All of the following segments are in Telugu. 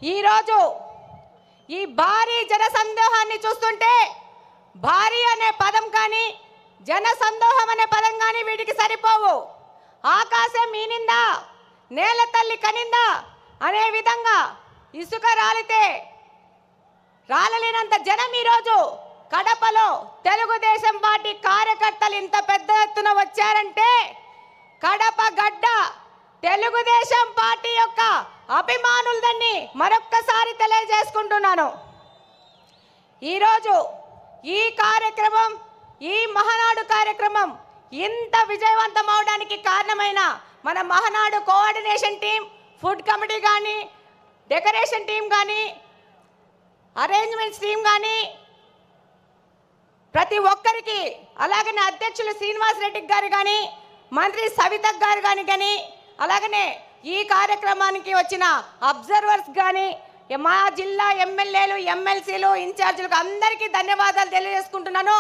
ఈరోజు ఈ భారీ జనసందోహాన్ని చూస్తుంటే భారీ అనే పదం కానీ జనసందోహం అనే పదం కానీ వీటికి సరిపోవు. ఆకాశం ఈనిందా, నేల తల్లి కనిందా అనే విధంగా ఇసుక రాలితే రాలలేనంత జనం ఈరోజు కడపలో తెలుగుదేశం పార్టీ కార్యకర్తలు ఇంత పెద్ద ఎత్తున వచ్చారంటే కడప గడ్డ తెలుగుదేశం పార్టీ యొక్క అభిమానులదని మరొక్కసారి తెలియజేసుకుంటున్నాను. ఈరోజు ఈ కార్యక్రమం, ఈ మహానాడు కార్యక్రమం ఇంత విజయవంతం అవడానికి కారణమైన మన Mahanadu coordination team, food committee కానీ, డెకరేషన్ టీం కానీ, అరేంజ్మెంట్స్ టీం కానీ ప్రతి ఒక్కరికి, అలాగనే అధ్యక్షులు శ్రీనివాస్ రెడ్డి గారు కానీ, మంత్రి సవిత గారు కానీ అలాగనే ఈ కార్యక్రమానికి వచ్చిన అబ్జర్వర్స్ కానీ, మా జిల్లా ఎమ్మెల్యేలు, ఎమ్మెల్సీలు, ఇన్ఛార్జీలకు అందరికీ ధన్యవాదాలు తెలియజేసుకుంటున్నాను.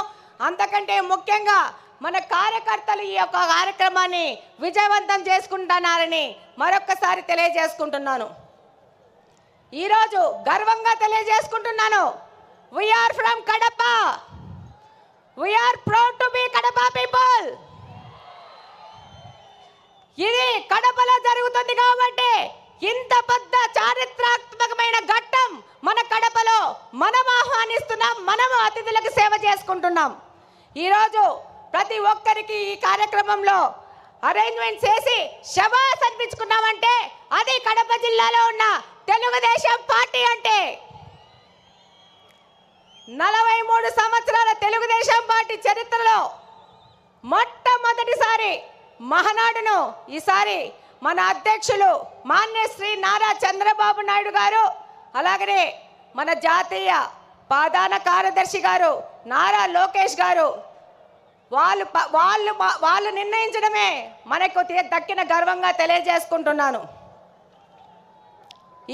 అంతకంటే ముఖ్యంగా మన కార్యకర్తలు ఈ యొక్క కార్యక్రమాన్ని విజయవంతం చేసుకుంటున్నారని మరొక్కసారి తెలియజేసుకుంటున్నాను. ఈరోజు గర్వంగా తెలియజేసుకుంటున్నాను, we are from Kadapa, we are proud to be Kadapa people. ఇది కడపలో జరుగుతుంది కాబట్టి ఇంత పెద్ద చారిత్రాత్మకమైన ఘట్టం మన కడపలో మనం ఆహ్వానిస్తున్నాం, మనం అతిథులకు సేవ చేసుకుంటున్నాం. ఈరోజు ప్రతి ఒక్కరికి ఈ కార్యక్రమంలో అరేంజ్మెంట్ చేసి శభాస్ అనిపించుకున్నామంటే అది కడప జిల్లాలో ఉన్న తెలుగుదేశం పార్టీ అంటే. 43 సంవత్సరాల తెలుగుదేశం పార్టీ చరిత్రలో మొట్టమొదటిసారి మహానాడును ఈసారి మన అధ్యక్షులు మాన్య శ్రీ నారా చంద్రబాబు నాయుడు గారు, అలాగనే మన జాతీయ ప్రధాన కార్యదర్శి గారు నారా లోకేష్ గారు వాళ్ళు నిర్ణయించడమే మనకు దక్కిన గర్వంగా తెలియజేసుకుంటున్నాను.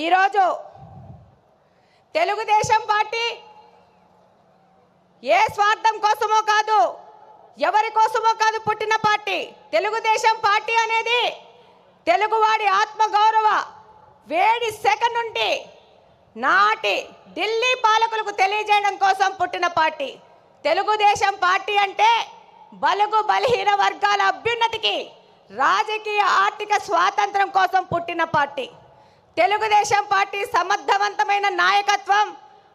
ఈరోజు తెలుగుదేశం పార్టీ ఏ స్వార్థం కోసమో కాదు, ఎవరి కోసమో కాదు పుట్టిన పార్టీ. తెలుగుదేశం పార్టీ అనేది తెలుగువాడి ఆత్మగౌరవ వేడి సెకన్ నుండి నాటి ఢిల్లీ పాలకులకు తెలియజేయడం కోసం పుట్టిన పార్టీ. తెలుగుదేశం పార్టీ అంటే బలుగు బలహీన వర్గాల అభ్యున్నతికి, రాజకీయ ఆర్థిక స్వాతంత్రం కోసం పుట్టిన పార్టీ. తెలుగుదేశం పార్టీ సమర్థవంతమైన నాయకత్వం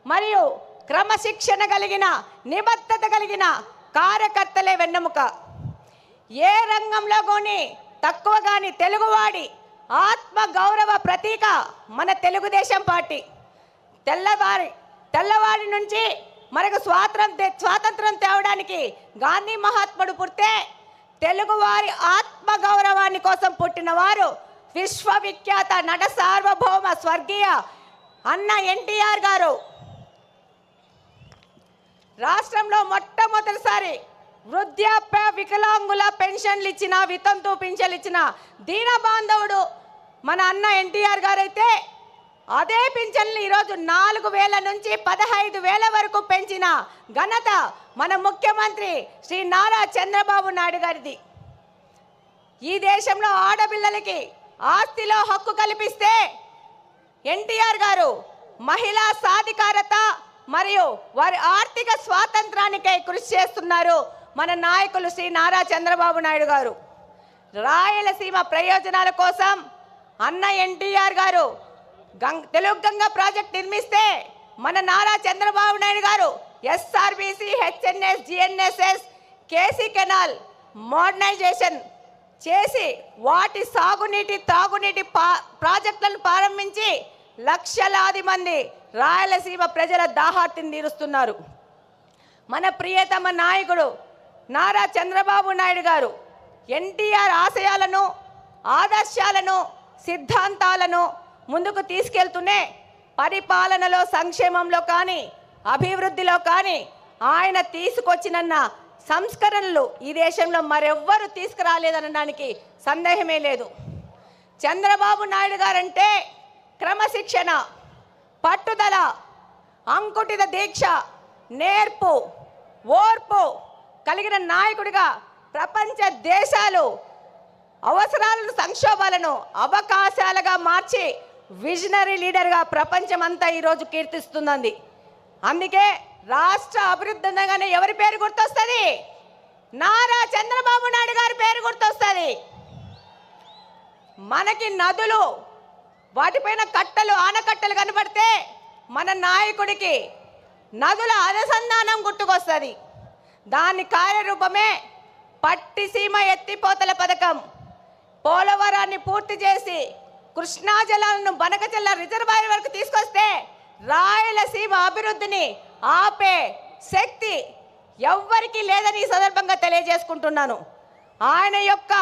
మరియు క్రమశిక్షణ కలిగిన, నిబద్ధత కలిగిన కార్యకర్తలే వెన్నెముక. ఏ రంగంలో కానీ తక్కువ కానీ తెలుగువాడి ఆత్మ గౌరవ ప్రతీక మన తెలుగుదేశం పార్టీ. తెల్లవాడి నుంచి మనకు స్వాతంత్రం తేవడానికి గాంధీ మహాత్ముడు పుడితే తెలుగువారి ఆత్మ గౌరవాన్ని కోసం పుట్టిన వారు విశ్వవిఖ్యాత నట సార్వభౌమ స్వర్గీయ అన్న ఎన్టీఆర్ గారు. రాష్ట్రంలో మొట్టమొదటిసారి వృద్ధాప్య వికలాంగుల పెన్షన్లు ఇచ్చిన, వితంతు పింఛన్లు ఇచ్చిన దీన బాంధవుడు మన అన్న ఎన్టీఆర్ గారు అయితే అదే పింఛన్లు ఈరోజు 4,000 నుంచి 15,000 వరకు పెంచిన ఘనత మన ముఖ్యమంత్రి శ్రీ నారా చంద్రబాబు నాయుడు గారిది. ఈ దేశంలో ఆడపిల్లలకి ఆస్తిలో హక్కు కల్పిస్తే ఎన్టీఆర్ గారు మహిళా సాధికారత మరియు వారి ఆర్థిక స్వాతంత్రానికై కృషి చేస్తున్నారు మన నాయకులు శ్రీ నారా చంద్రబాబు నాయుడు గారు. రాయలసీమ ప్రయోజనాల కోసం అన్న ఎన్టీఆర్ గారు తెలుగు గంగ ప్రాజెక్ట్ నిర్మిస్తే మన నారా చంద్రబాబు నాయుడు గారు SRBC, HNS, GNSS, KC canal modernisation చేసి వాటి సాగునీటి, తాగునీటి ప్రాజెక్టులను ప్రారంభించి లక్షలాది మంది రాయలసీమ ప్రజల దాహార్తిని తీరుస్తున్నారు. మన ప్రియతమ నాయకుడు నారా చంద్రబాబు నాయుడు గారు ఎన్టీఆర్ ఆశయాలను, ఆదర్శాలను, సిద్ధాంతాలను ముందుకు తీసుకెళ్తూనే పరిపాలనలో, సంక్షేమంలో కానీ, అభివృద్ధిలో కానీ ఆయన తీసుకొచ్చినన్న సంస్కరణలు ఈ దేశంలో మరెవ్వరూ తీసుకురాలేదనడానికి సందేహమే లేదు. చంద్రబాబు నాయుడు గారంటే క్రమశిక్షణ, పట్టుదల, అంకుటిత దీక్ష, నేర్పు, ఓర్పు కలిగిన నాయకుడిగా ప్రపంచ దేశాలు అవసరాలను, సంక్షోభాలను అవకాశాలుగా మార్చి విజనరీ లీడర్గా ప్రపంచమంతా ఈరోజు కీర్తిస్తుంది. అందుకే రాష్ట్ర అభివృద్ధి అనగానే ఎవరి పేరు గుర్తొస్తుంది? నారా చంద్రబాబు నాయుడు గారి పేరు గుర్తొస్తుంది. మనకి నదులు, వాటిపైన కట్టలు, ఆనకట్టలు కనబడితే మన నాయకుడికి నదుల అనుసంధానం గుర్తుకొస్తుంది. దాని కార్యరూపమే పట్టిసీమ ఎత్తిపోతల పథకం. పోలవరాన్ని పూర్తి చేసి కృష్ణా జలాలను బనకచెల్ల రిజర్వాయర్ వరకు తీసుకొస్తే రాయలసీమ అభివృద్ధిని ఆపే శక్తి ఎవ్వరికీ లేదని ఈ సందర్భంగా తెలియజేసుకుంటున్నాను. ఆయన యొక్క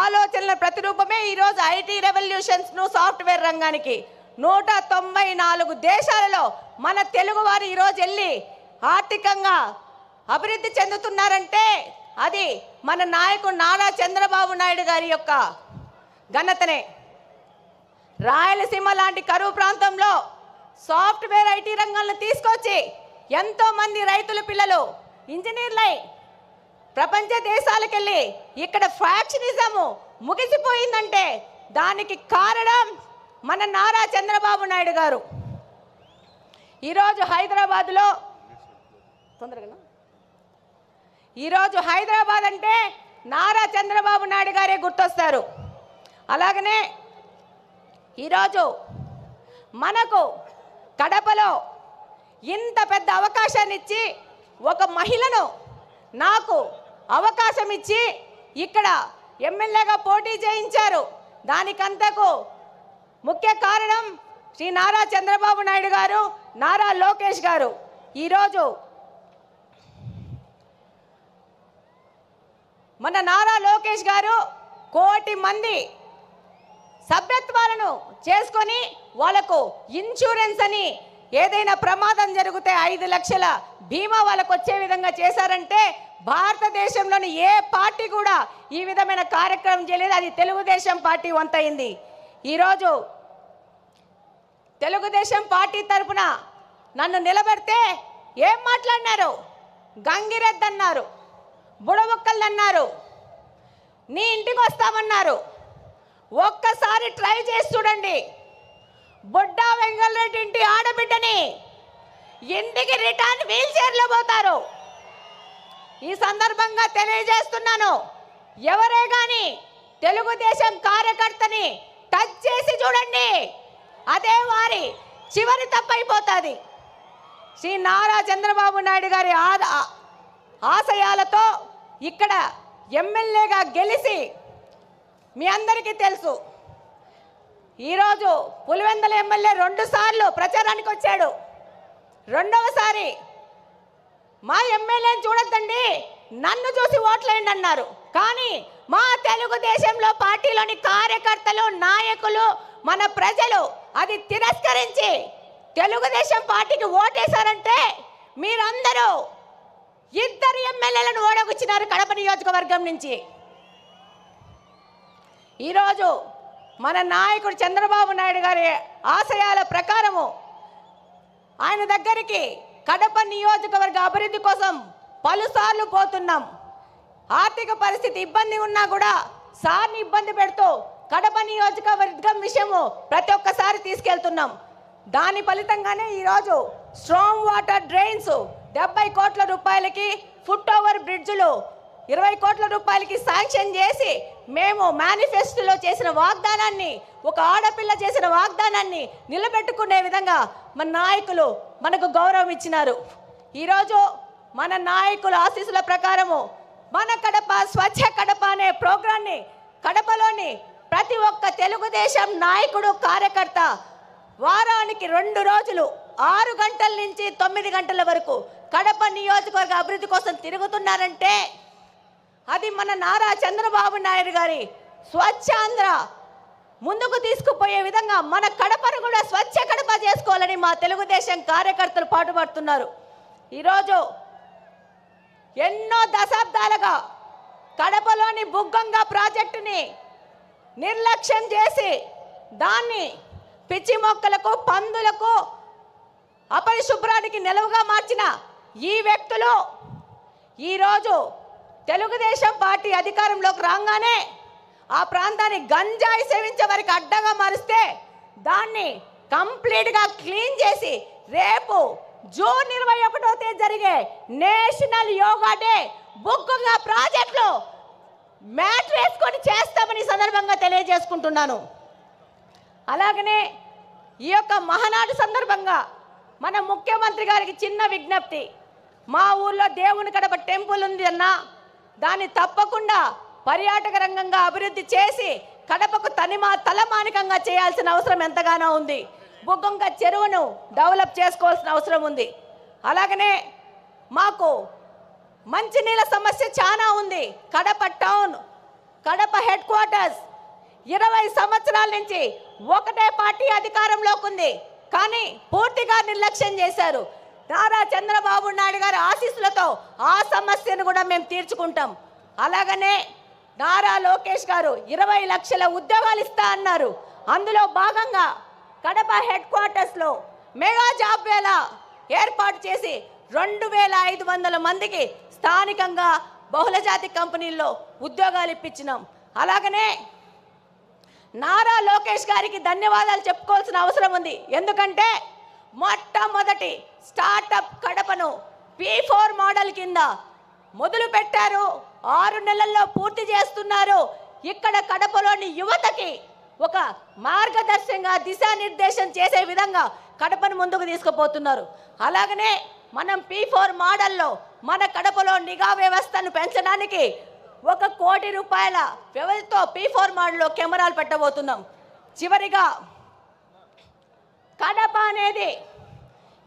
ఆలోచనల ప్రతిరూపమే ఈరోజు ఐటీ రెవల్యూషన్స్ను సాఫ్ట్వేర్ రంగానికి 194 దేశాలలో మన తెలుగువారు ఈరోజు వెళ్ళి ఆర్థికంగా అభివృద్ధి చెందుతున్నారంటే అది మన నాయకుడు నారా చంద్రబాబు నాయుడు గారి యొక్క ఘనతనే. రాయలసీమ లాంటి కరువు ప్రాంతంలో సాఫ్ట్వేర్ ఐటీ రంగాలను తీసుకొచ్చి ఎంతోమంది రైతుల పిల్లలు ఇంజనీర్లై ప్రపంచ దేశాలకు వెళ్ళి ఇక్కడ ఫ్యాక్షనిజము ముగిసిపోయిందంటే దానికి కారణం మన నారా చంద్రబాబు నాయుడు గారు. ఈరోజు హైదరాబాద్ అంటే నారా చంద్రబాబు నాయుడు గారే గుర్తొస్తారు. అలాగనే ఈరోజు మనకు కడపలో ఇంత పెద్ద అవకాశాన్ని ఇచ్చి ఒక మహిళను నాకు అవకాశం ఇచ్చి ఇక్కడ ఎమ్మెల్యేగా పోటీ చేయించారు. దానికంతకు ముఖ్య కారణం శ్రీ నారా చంద్రబాబు నాయుడు గారు, నారా లోకేష్ గారు. ఈరోజు మన నారా లోకేష్ గారు 1 కోటి మంది సభ్యత్వాలను చేసుకొని వాళ్ళకు ఇన్సూరెన్స్ అని ఏదైనా ప్రమాదం జరిగితే 5 లక్షల బీమా వాళ్ళకు వచ్చే విధంగా చేశారంటే భారతదేశంలోని ఏ పార్టీ కూడా ఈ విధమైన కార్యక్రమం చేయలేదు. అది తెలుగుదేశం పార్టీ వంతైంది. ఈరోజు తెలుగుదేశం పార్టీ తరఫున నన్ను నిలబెడితే ఏం మాట్లాడినారు? గంగిరెద్దు అన్నారు, బుడబుక్కలు అన్నారు, నీ ఇంటికి వస్తామన్నారు. ఒక్కసారి ట్రై చేసి చూడండి. బుడ్డా వెంగళరెడ్డి ఇంటి ఆడబిడ్డని ఇంటికి రిటర్న్ వీల్ చైర్లో పోతారు. ఈ సందర్భంగా తెలియజేస్తున్నాను, ఎవరే కానీ తెలుగుదేశం కార్యకర్తని టచ్ చేసి చూడండి, అదే వారి చివరి తప్పైపోతుంది. శ్రీ నారా చంద్రబాబు నాయుడు గారి ఆశయాలతో ఇక్కడ ఎమ్మెల్యేగా గెలిచి మీ అందరికీ తెలుసు. ఈరోజు పులివెందుల ఎమ్మెల్యే 2 సార్లు ప్రచారానికి వచ్చాడు. రెండవసారి మా ఎమ్మెల్యేని చూడొద్దండి, నన్ను చూసి ఓట్లేయండి అన్నారు. కానీ మా తెలుగుదేశంలో పార్టీలోని కార్యకర్తలు, నాయకులు, మన ప్రజలు అది తిరస్కరించి తెలుగుదేశం పార్టీకి ఓటేశారంటే మీరందరూ 2 ఎమ్మెల్యేలను ఓడగొచ్చినారు కడప నియోజకవర్గం నుంచి. ఈరోజు మన నాయకుడు చంద్రబాబు నాయుడు గారి ఆశయాల ప్రకారము ఆయన దగ్గరికి కడప నియోజకవర్గ అభివృద్ధి కోసం పలుసార్లు పోతున్నాం. ఆర్థిక పరిస్థితి ఇబ్బంది ఉన్నా కూడా సార్ని ఇబ్బంది పెడుతూ కడప నియోజకవర్గం విషయము ప్రతి ఒక్కసారి తీసుకెళ్తున్నాం. దాని ఫలితంగానే ఈరోజు స్ట్రాంగ్ వాటర్ డ్రైన్స్ 70 కోట్ల రూపాయలకి, ఫుట్ ఓవర్ బ్రిడ్జ్లు 20 కోట్ల రూపాయలకి శాంక్షన్ చేసి మేము మేనిఫెస్టోలో చేసిన వాగ్దానాన్ని, ఒక ఆడపిల్ల చేసిన వాగ్దానాన్ని నిలబెట్టుకునే విధంగా మన నాయకులు మనకు గౌరవం ఇచ్చినారు. ఈరోజు మన నాయకుల ఆశీస్సుల ప్రకారము మన కడప స్వచ్ఛ కడప అనే ప్రోగ్రాన్ని కడపలోని ప్రతి ఒక్క తెలుగుదేశం నాయకుడు, కార్యకర్త వారానికి 2 రోజులు 6 గంటల నుంచి 9 గంటల వరకు కడప నియోజకవర్గ అభివృద్ధి కోసం తిరుగుతున్నారంటే అది మన నారా చంద్రబాబు నాయుడు గారి స్వచ్ఛాంధ్ర ముందుకు తీసుకుపోయే విధంగా మన కడపను కూడా స్వచ్ఛ కడప చేసుకోవాలని మా తెలుగుదేశం కార్యకర్తలు పాటుపడుతున్నారు. ఈరోజు ఎన్నో దశాబ్దాలుగా కడపలోని బుగ్గంగా ప్రాజెక్టుని నిర్లక్ష్యం చేసి దాన్ని పిచ్చి మొక్కలకు, పందులకు, అపరిశుభ్రానికి నిలవుగా మార్చిన ఈ వ్యక్తులు ఈరోజు తెలుగుదేశం పార్టీ అధికారంలోకి రాగానే ఆ ప్రాంతాన్ని గంజాయి సేవించే వారికి అడ్డగా మారిస్తే దాన్ని కంప్లీట్గా క్లీన్ చేసి రేపు జూన్ 21వ తేదీ జరిగే నేషనల్ యోగా డే బుక్గా ప్రాజెక్టులో మ్యాటర్ వేసుకొని చేస్తామని సందర్భంగా తెలియజేసుకుంటున్నాను. అలాగనే ఈ యొక్క మహానాడు సందర్భంగా మన ముఖ్యమంత్రి గారికి చిన్న విజ్ఞప్తి. మా ఊర్లో దేవుని కడప టెంపుల్ ఉంది అన్న, దాన్ని తప్పకుండా పర్యాటక రంగంగా అభివృద్ధి చేసి కడపకు తలమానికంగా చేయాల్సిన అవసరం ఎంతగానో ఉంది. బుగ్గంక చెరువును డెవలప్ చేసుకోవాల్సిన అవసరం ఉంది. అలాగనే మాకు మంచినీళ్ళ సమస్య చాలా ఉంది. Kadapa town, Kadapa head quarters 20 సంవత్సరాల నుంచి ఒకటే పార్టీ అధికారంలోకి ఉంది, కానీ పూర్తిగా నిర్లక్ష్యం చేశారు. నారా చంద్రబాబు నాయుడు గారి ఆశీస్సులతో ఆ సమస్యను కూడా మేము తీర్చుకుంటాం. అలాగనే నారా లోకేష్ గారు 20 లక్షల ఉద్యోగాలు ఇస్తా అన్నారు. అందులో భాగంగా కడప హెడ్ క్వార్టర్స్లో మెగా జాబ్ వేళ ఏర్పాటు చేసి 2500 మందికి స్థానికంగా బహుళజాతి కంపెనీల్లో ఉద్యోగాలు ఇప్పించినాం. అలాగనే నారా లోకేష్ గారికి ధన్యవాదాలు చెప్పుకోవాల్సిన అవసరం ఉంది. ఎందుకంటే మొట్టమొదటి స్టార్టప్ కడపను P4 మోడల్ కింద మొదలు పెట్టారు. 6 నెలల్లో పూర్తి చేస్తున్నారు. ఇక్కడ కడపలోని యువతకి ఒక మార్గదర్శకంగా దిశానిర్దేశం చేసే విధంగా కడపను ముందుకు తీసుకుపోతున్నారు. అలాగనే మనం P4 మోడల్లో మన కడపలో నిఘా వ్యవస్థను పెంచడానికి 1 కోటి రూపాయల వ్యవధితో P4 మోడల్లో కెమెరాలు పెట్టబోతున్నాం. చివరిగా కడప అనేది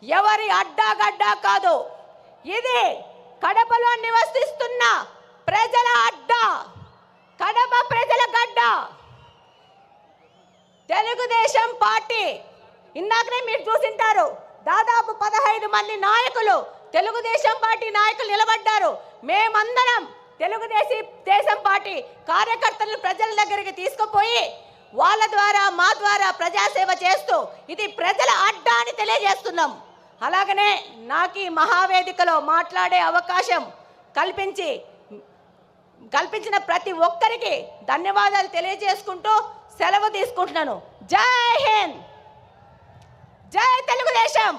ఎవరి అడ్డాగడ్డా కాదు, ఇది కడపలో నివసిస్తున్న ప్రజల అడ్డా, కడప ప్రజల గడ్డ. తెలుగుదేశం పార్టీ ఇందాకనే మీరు చూసింటారు, దాదాపు 15 మంది నాయకులు తెలుగుదేశం పార్టీ నాయకులు నిలబడ్డారు. మేమందరం తెలుగుదేశం పార్టీ కార్యకర్తలను ప్రజల దగ్గరికి తీసుకుపోయి వాళ్ళ ద్వారా మా ద్వారా ప్రజాసేవ చేస్తూ ఇది ప్రజల అడ్డా అని తెలియజేస్తున్నాం. అలాగనే నాకు ఈ మహావేదికలో మాట్లాడే అవకాశం కల్పించిన ప్రతి ఒక్కరికి ధన్యవాదాలు తెలియజేసుకుంటూ సెలవు తీసుకుంటున్నాను. జై హింద్, జై తెలుగుదేశం.